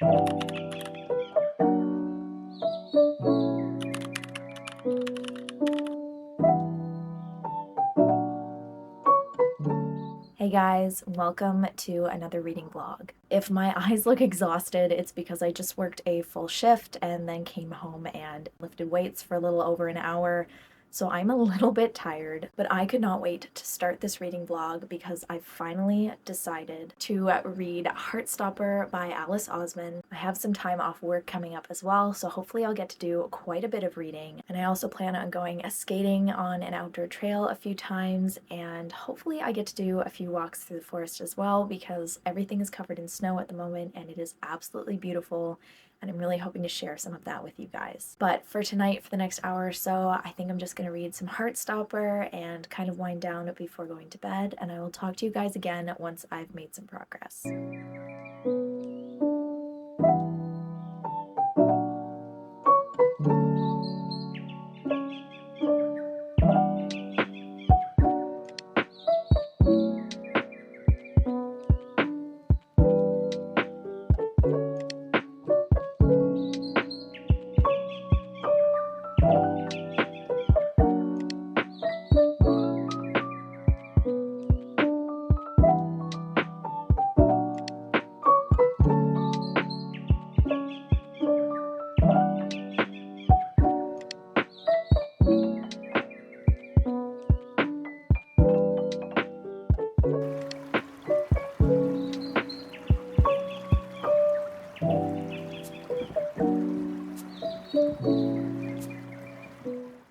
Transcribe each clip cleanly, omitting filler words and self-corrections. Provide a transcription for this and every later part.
Hey guys, welcome to another reading vlog. If my eyes look exhausted, it's because I just worked a full shift and then came home and lifted weights for a little over an hour. So I'm a little bit tired, but I could not wait to start this reading vlog because I finally decided to read Heartstopper by Alice Oseman. I have some time off work coming up as well, so hopefully I'll get to do quite a bit of reading. And I also plan on going skating on an outdoor trail a few times, and hopefully I get to do a few walks through the forest as well because everything is covered in snow at the moment and it is absolutely beautiful. And I'm really hoping to share some of that with you guys. But for tonight, for the next hour or so, I think I'm just going to read some Heartstopper and kind of wind down before going to bed, and I will talk to you guys again once I've made some progress.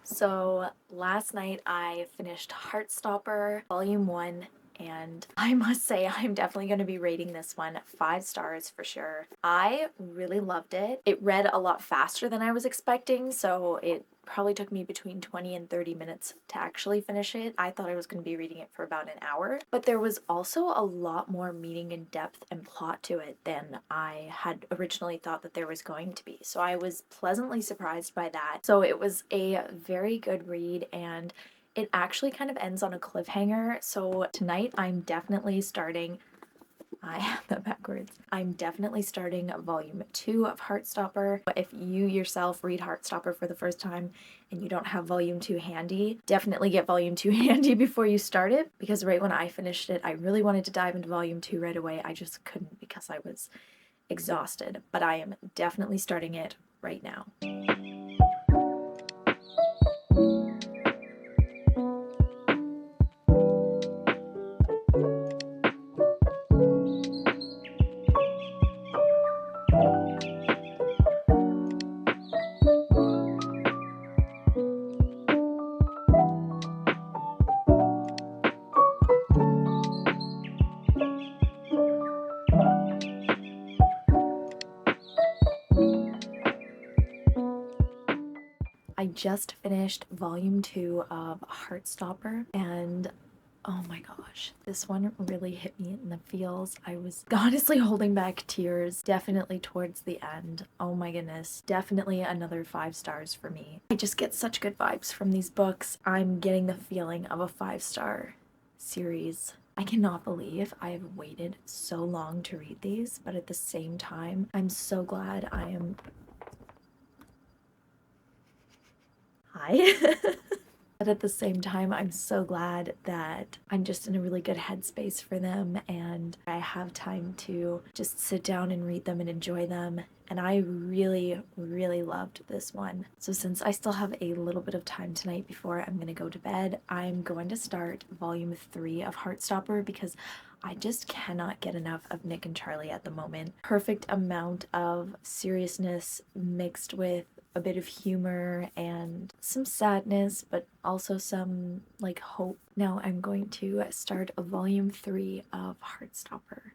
So last night I finished Heartstopper Volume 1, and I must say I'm definitely going to be rating this one 5 stars for sure. I really loved it. It read a lot faster than I was expecting, so it probably took me between 20 and 30 minutes to actually finish it. I thought I was going to be reading it for about an hour, but there was also a lot more meaning and depth and plot to it than I had originally thought that there was going to be. So I was pleasantly surprised by that. So it was a very good read, and it actually kind of ends on a cliffhanger. So tonight I'm definitely starting I have that backwards. I'm definitely starting volume 2 of Heartstopper. If you yourself read Heartstopper for the first time and you don't have volume 2 handy, definitely get volume 2 handy before you start it, because right when I finished it, I really wanted to dive into volume 2 right away. I just couldn't because I was exhausted, but I am definitely starting it right now. I just finished volume 2 of Heartstopper, and oh my gosh, this one really hit me in the feels. I was honestly holding back tears, definitely towards the end. Oh my goodness, definitely another 5 stars for me. I just get such good vibes from these books. I'm getting the feeling of a 5-star series. I cannot believe I have waited so long to read these, but at the same time, I'm so glad I am... Hi. But at the same time, I'm so glad that I'm just in a really good headspace for them, and I have time to just sit down and read them and enjoy them. And I really, really loved this one. So since I still have a little bit of time tonight before I'm gonna go to bed, I'm going to start volume 3 of Heartstopper because I just cannot get enough of Nick and Charlie at the moment. Perfect amount of seriousness mixed with a bit of humor and some sadness, but also some like hope. Now I'm going to start a volume 3 of Heartstopper.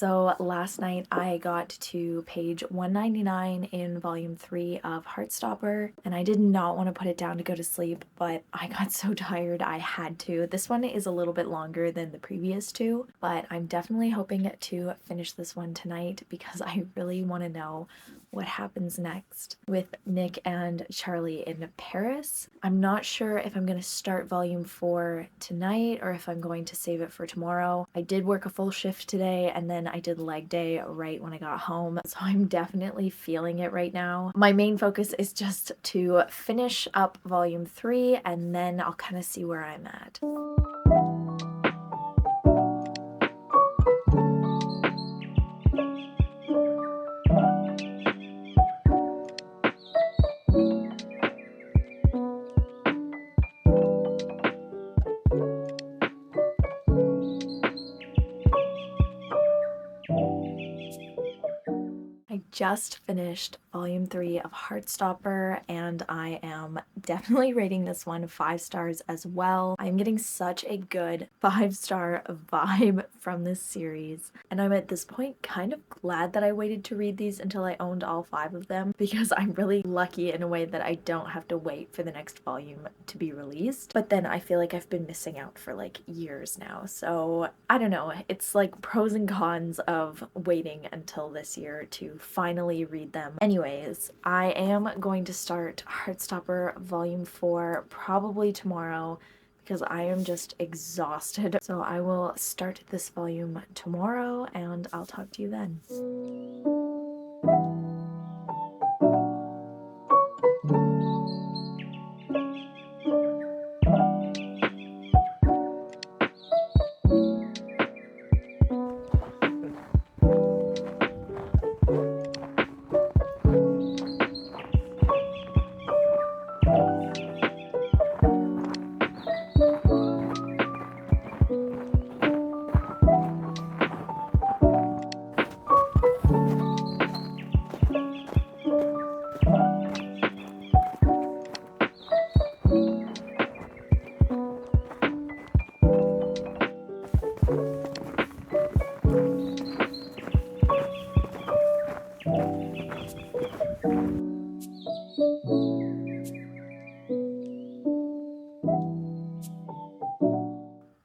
So last night I got to page 199 in volume 3 of Heartstopper, and I did not want to put it down to go to sleep, but I got so tired I had to. This one is a little bit longer than the previous two, but I'm definitely hoping to finish this one tonight because I really want to know what happens next with Nick and Charlie in Paris. I'm not sure if I'm going to start volume 4 tonight or if I'm going to save it for tomorrow. I did work a full shift today and then I did leg day right when I got home, so I'm definitely feeling it right now. My main focus is just to finish up volume 3 and then I'll kind of see where I'm at. I just finished volume 3 of Heartstopper and I am definitely rating this one 5 stars as well. I'm getting such a good 5-star vibe from this series, and I'm at this point kind of glad that I waited to read these until I owned all 5 of them because I'm really lucky in a way that I don't have to wait for the next volume to be released. But then I feel like I've been missing out for like years now, so I don't know. It's like pros and cons of waiting until this year to finally read them. Anyways, I am going to start Heartstopper volume 4 probably tomorrow because I am just exhausted. So I will start this volume tomorrow and I'll talk to you then.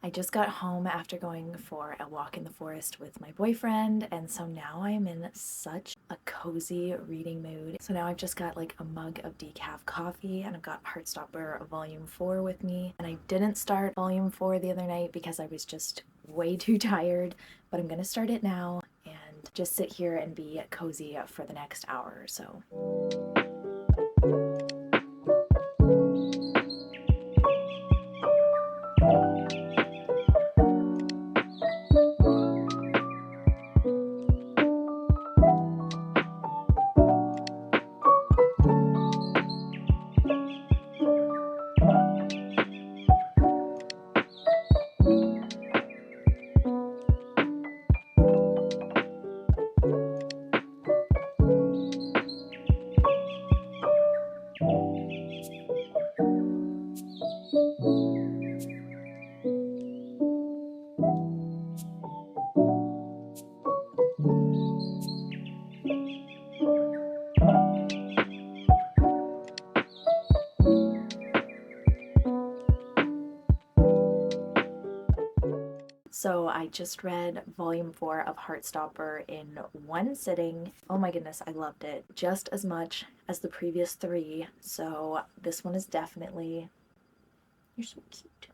I just got home after going for a walk in the forest with my boyfriend, and so now I'm in such a cozy reading mood. So now I've just got like a mug of decaf coffee and I've got Heartstopper volume 4 with me, and I didn't start volume 4 the other night because I was just way too tired, but I'm gonna start it now and just sit here and be cozy for the next hour or so. So I just read volume 4 of Heartstopper in one sitting. Oh my goodness, I loved it just as much as the previous 3. So this one is definitely, you're so cute.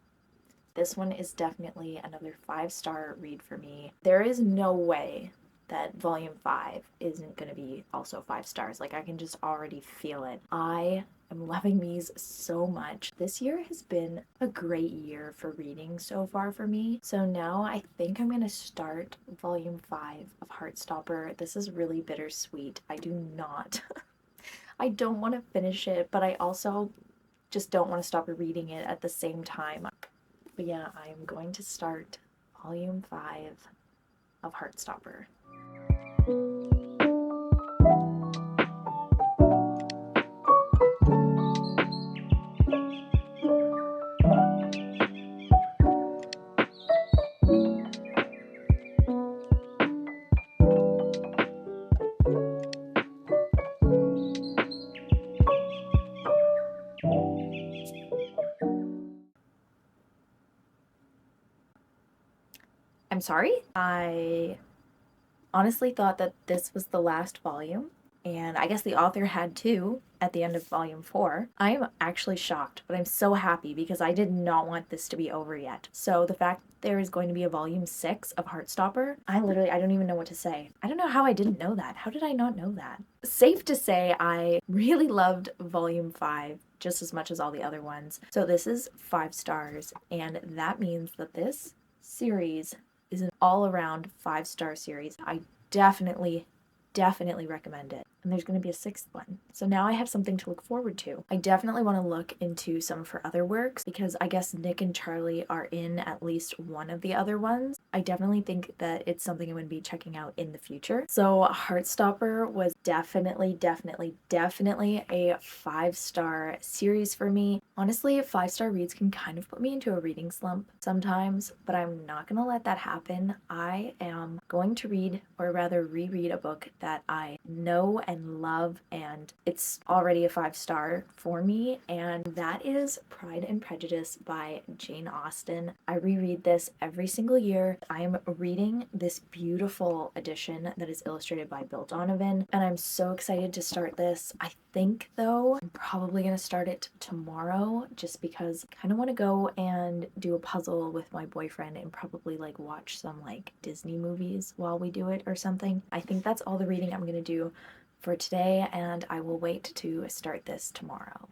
This one is definitely another 5-star read for me. There is no way that volume 5 isn't going to be also 5 stars. Like, I can just already feel it. I am loving these so much. This year has been a great year for reading so far for me. So now I think I'm going to start volume 5 of Heartstopper. This is really bittersweet. I do not, I don't want to finish it, but I also just don't want to stop reading it at the same time. But yeah, I'm going to start volume 5 of Heartstopper. I'm sorry? I honestly thought that this was the last volume, and I guess the author had too at the end of volume 4. I am actually shocked, but I'm so happy because I did not want this to be over yet. So the fact that there is going to be a volume 6 of Heartstopper, I don't even know what to say. I don't know how I didn't know that. How did I not know that? Safe to say I really loved volume 5 just as much as all the other ones. So this is 5 stars, and that means that this series is an all-around 5-star series. I definitely recommend it. And there's going to be a 6th one. So now I have something to look forward to. I definitely want to look into some of her other works because I guess Nick and Charlie are in at least one of the other ones. I definitely think that it's something I'm going to be checking out in the future. So Heartstopper was definitely a 5-star series for me. Honestly, 5-star reads can kind of put me into a reading slump sometimes, but I'm not going to let that happen. I am going to read, or rather reread, a book that I know and love, and it's already a 5-star for me, and that is Pride and Prejudice by Jane Austen. I reread this every single year. I am reading this beautiful edition that is illustrated by Bill Donovan, and I'm so excited to start this. I think, though, I'm probably going to start it tomorrow just because I kind of want to go and do a puzzle with my boyfriend and probably like watch some like Disney movies while we do it or something. I think that's all the reading I'm going to do for today, and I will wait to start this tomorrow.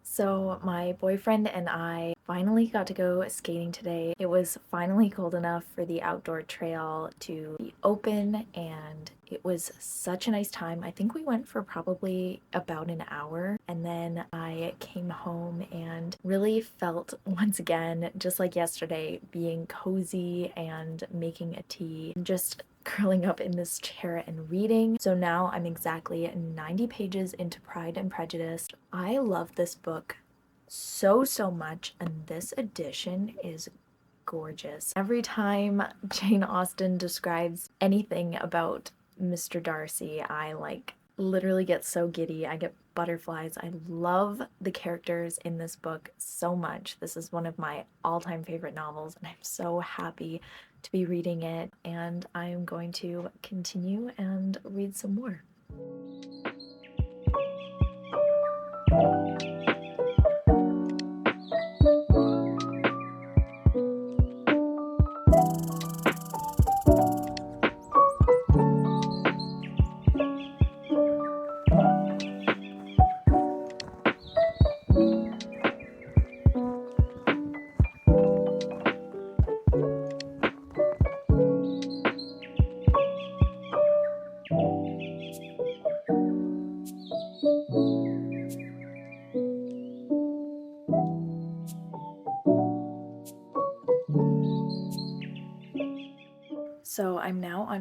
So my boyfriend and I finally got to go skating today. It was finally cold enough for the outdoor trail to be open, and it was such a nice time. I think we went for probably about an hour, and then I came home and really felt once again, just like yesterday, being cozy and making a tea, just curling up in this chair and reading. So now I'm exactly 90 pages into Pride and Prejudice. I love this book so much, and this edition is gorgeous. Every time Jane Austen describes anything about Mr. Darcy, I like literally get so giddy. I get butterflies. I love the characters in this book so much. This is one of my all-time favorite novels, and I'm so happy to be reading it, and I'm going to continue and read some more.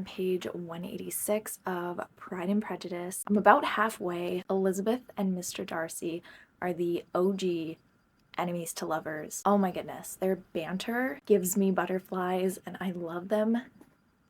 on page 186 of Pride and Prejudice. I'm about halfway. Elizabeth and Mr. Darcy are the OG enemies to lovers. Oh my goodness, their banter gives me butterflies and I love them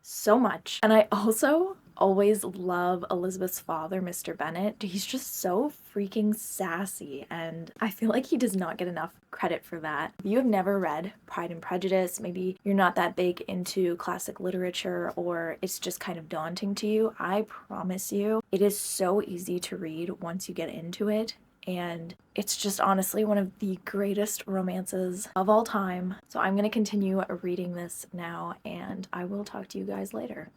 so much. And I also always love Elizabeth's father, Mr. Bennet. He's just so freaking sassy, and I feel like he does not get enough credit for that. If you have never read Pride and Prejudice, maybe you're not that big into classic literature or it's just kind of daunting to you, I promise you, it is so easy to read once you get into it. And it's just honestly one of the greatest romances of all time. So I'm going to continue reading this now, and I will talk to you guys later.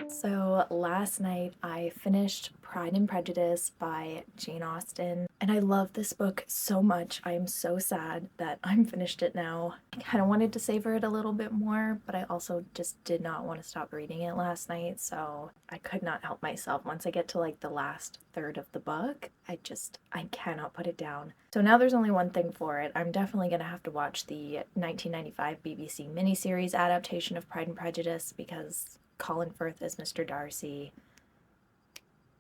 So last night I finished Pride and Prejudice by Jane Austen, and I love this book so much. I am so sad that I'm finished it now. I kind of wanted to savor it a little bit more, but I also just did not want to stop reading it last night, so I could not help myself. Once I get to like the last third of the book, I cannot put it down. So now there's only one thing for it. I'm definitely gonna have to watch the 1995 BBC miniseries adaptation of Pride and Prejudice because Colin Firth as Mr. Darcy.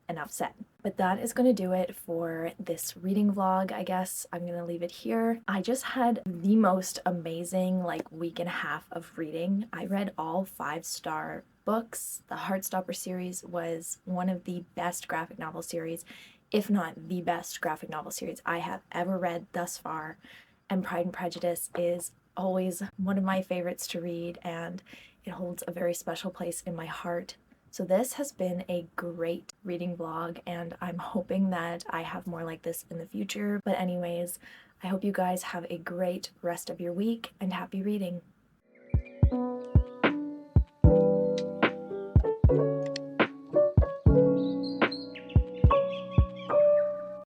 Enough said. But that is going to do it for this reading vlog. I guess I'm going to leave it here. I just had the most amazing week and a half of reading. I read all 5-star books. The Heartstopper series was one of the best graphic novel series, if not the best graphic novel series I have ever read thus far. And Pride and Prejudice is always one of my favorites to read, and it holds a very special place in my heart. So this has been a great reading vlog, and I'm hoping that I have more like this in the future. But anyways, I hope you guys have a great rest of your week and happy reading.